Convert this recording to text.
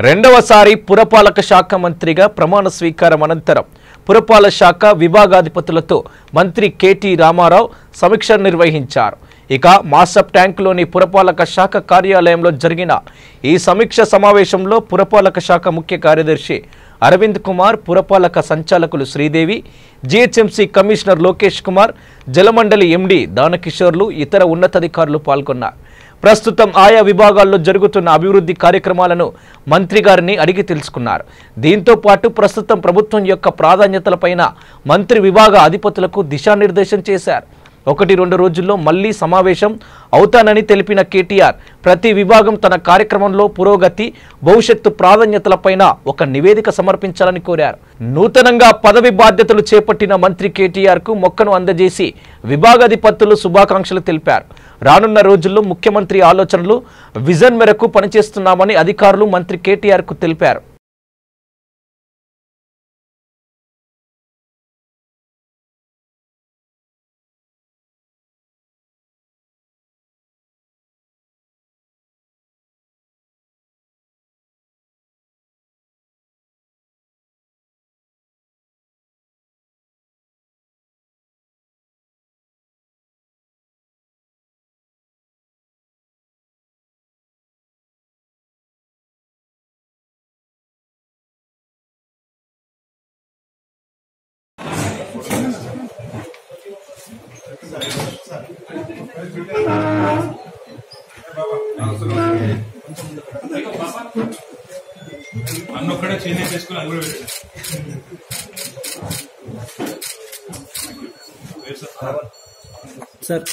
రెండవసారి పురపాలక శాఖ మంత్రిగా ప్రమాణ స్వీకారం అనంతరం పురపాలక శాఖ విభాగాధిపతులతో మంత్రి కేటీ రామారావు సమీక్ష నిర్వహించారు. ఇక మాసప్ ట్యాంకులోని పురపాలక శాఖ కార్యాలయంలో జరిగిన ఈ సమీక్ష సమావేశంలో పురపాలక శాఖ ముఖ్య కార్యదర్శి అరవింద్ కుమార్, పురపాలక సంచాలకులు శ్రీదేవి, జీహెచ్ఎంసీ కమిషనర్ లోకేష్ కుమార్, జలమండలి ఎండీ దానకిషోర్లు, ఇతర ఉన్నతాధికారులు పాల్గొన్నారు. ప్రస్తుతం ఆయా విభాగాల్లో జరుగుతున్న అభివృద్ధి కార్యక్రమాలను మంత్రి గారిని అడిగి తెలుసుకున్నారు. దీంతో పాటు ప్రస్తుతం ప్రభుత్వం యొక్క ప్రాధాన్యతలపైన మంత్రి విభాగ అధిపతులకు దిశానిర్దేశం చేశారు. 1-2 రోజుల్లో మళ్లీ సమావేశం అవుతానని తెలిపిన కేటీఆర్ ప్రతి విభాగం తన కార్యక్రమంలో పురోగతి, భవిష్యత్తు ప్రాధాన్యతలపైన ఒక నివేదిక సమర్పించాలని కోరారు. నూతనంగా పదవి బాధ్యతలు చేపట్టిన మంత్రి కేటీఆర్ కు మొక్కను అందజేసి విభాగాధిపతులు శుభాకాంక్షలు తెలిపారు. రానున్న రోజుల్లో ముఖ్యమంత్రి ఆలోచనలు, విజన్ మేరకు పనిచేస్తున్నామని అధికారులు మంత్రి కేటీఆర్ కు తెలిపారు. అన్నొక్కడే చేనే చేసుకుని అది కూడా సార్